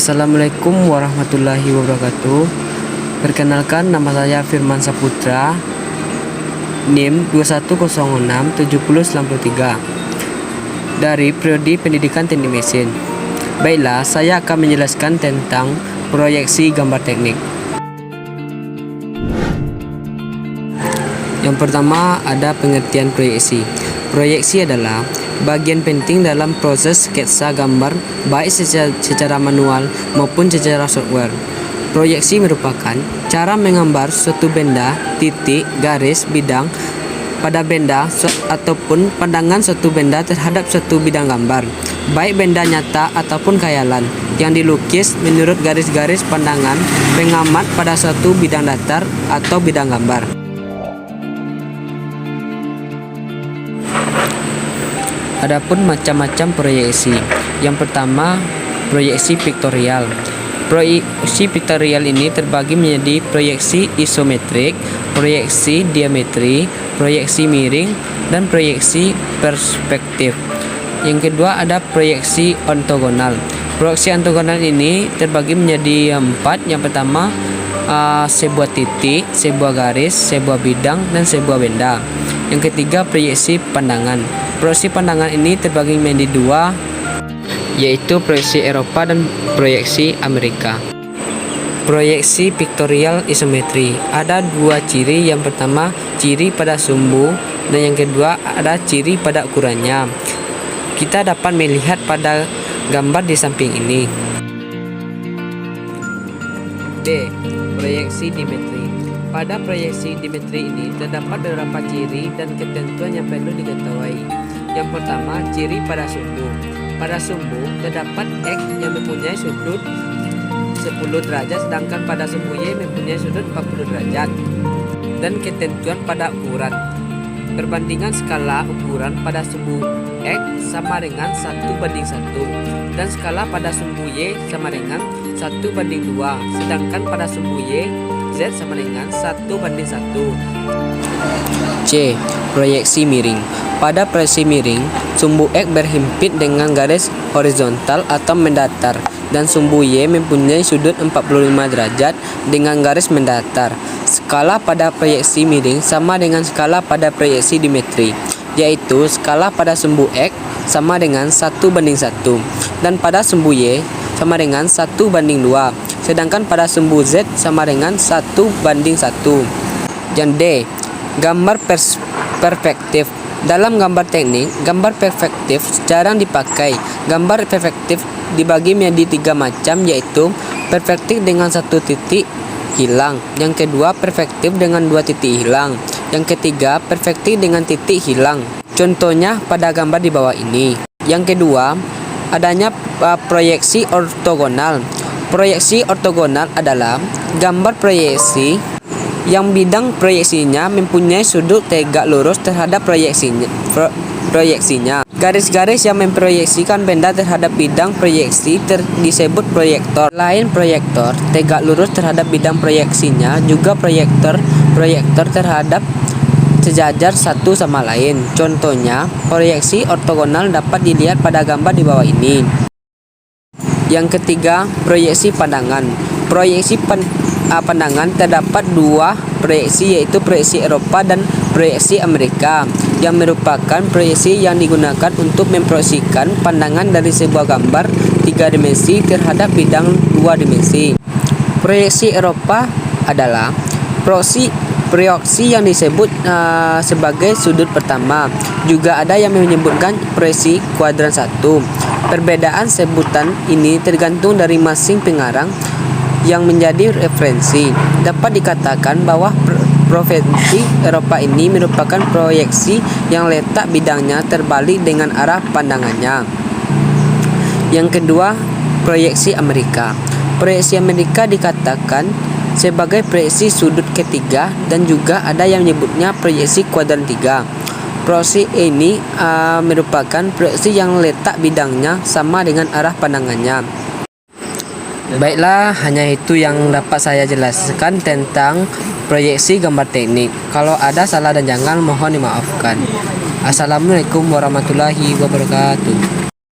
Assalamualaikum warahmatullahi wabarakatuh. Perkenalkan, nama saya Firman Saputra, NIM 21067093 dari Prodi Pendidikan Teknik Mesin. Baiklah, saya akan menjelaskan tentang proyeksi gambar teknik. Yang pertama ada pengertian proyeksi. Proyeksi adalah bagian penting dalam proses sketsa gambar baik secara manual maupun secara software. Proyeksi merupakan cara menggambar suatu benda, titik, garis, bidang pada benda ataupun pandangan suatu benda terhadap suatu bidang gambar, baik benda nyata ataupun khayalan, yang dilukis menurut garis-garis pandangan pengamat pada suatu bidang datar atau bidang gambar. Adapun macam-macam proyeksi. Yang pertama, proyeksi piktorial. Proyeksi piktorial ini terbagi menjadi proyeksi isometrik, proyeksi diametri, proyeksi miring, dan proyeksi perspektif. Yang kedua ada proyeksi ortogonal. Proyeksi ortogonal ini terbagi menjadi 4. Yang pertama, sebuah titik, sebuah garis, sebuah bidang, dan sebuah benda. Yang ketiga, proyeksi pandangan. Proyeksi pandangan ini terbagi menjadi 2, yaitu proyeksi Eropa dan proyeksi Amerika. Proyeksi piktorial isometri ada 2 ciri. Yang pertama, ciri pada sumbu, dan yang kedua ada ciri pada ukurannya. Kita dapat melihat pada gambar di samping ini. D. Proyeksi dimetri. Pada proyeksi dimetri ini terdapat beberapa ciri dan ketentuan yang perlu diketahui. Yang pertama, ciri pada sumbu. Pada sumbu terdapat X yang mempunyai sudut 10 derajat, sedangkan pada sumbu Y mempunyai sudut 40 derajat. Dan ketentuan pada ukuran. Perbandingan skala ukuran pada sumbu X sama dengan 1:1, dan skala pada sumbu Y sama dengan 1:2, sedangkan pada sumbu Y Z sama dengan 1:1. C. Proyeksi miring. Pada proyeksi miring, sumbu X berhimpit dengan garis horizontal atau mendatar, dan sumbu Y mempunyai sudut 45 derajat dengan garis mendatar. Skala pada proyeksi miring sama dengan skala pada proyeksi dimetri, yaitu skala pada sumbu X sama dengan 1:1, dan pada sumbu Y sama dengan 1:2, sedangkan pada sumbu Z sama dengan 1:1. Dan D. Gambar perspektif. Dalam gambar teknik, gambar perspektif jarang dipakai. Gambar perspektif dibagi menjadi 3 macam, yaitu perspektif dengan 1 titik hilang, yang kedua perspektif dengan 2 titik hilang, yang ketiga perspektif dengan titik hilang. Contohnya pada gambar di bawah ini. Yang kedua, adanya proyeksi ortogonal. Proyeksi ortogonal adalah gambar proyeksi yang bidang proyeksinya mempunyai sudut tegak lurus terhadap proyeksinya. Garis-garis yang memproyeksikan benda terhadap bidang proyeksi disebut proyektor. Selain proyektor tegak lurus terhadap bidang proyeksinya, juga proyektor terhadap sejajar satu sama lain. Contohnya, proyeksi ortogonal dapat dilihat pada gambar di bawah ini. Yang ketiga, proyeksi pandangan. Proyeksi pandangan terdapat 2 proyeksi, yaitu proyeksi Eropa dan proyeksi Amerika, yang merupakan proyeksi yang digunakan untuk memproyeksikan pandangan dari sebuah gambar 3 dimensi terhadap bidang 2 dimensi. Proyeksi Eropa adalah proyeksi yang disebut sebagai sudut pertama. Juga ada yang menyebutkan proyeksi kuadran 1. Perbedaan sebutan ini tergantung dari masing pengarang yang menjadi referensi. Dapat dikatakan bahwa proyeksi Eropa ini merupakan proyeksi yang letak bidangnya terbalik dengan arah pandangannya. Yang kedua, proyeksi Amerika. Proyeksi Amerika dikatakan sebagai proyeksi sudut ketiga, dan juga ada yang menyebutnya proyeksi kuadran 3. Proyeksi ini merupakan proyeksi yang letak bidangnya sama dengan arah pandangannya. Baiklah, hanya itu yang dapat saya jelaskan tentang proyeksi gambar teknik. Kalau ada salah dan janggal, mohon dimaafkan. Assalamualaikum warahmatullahi wabarakatuh.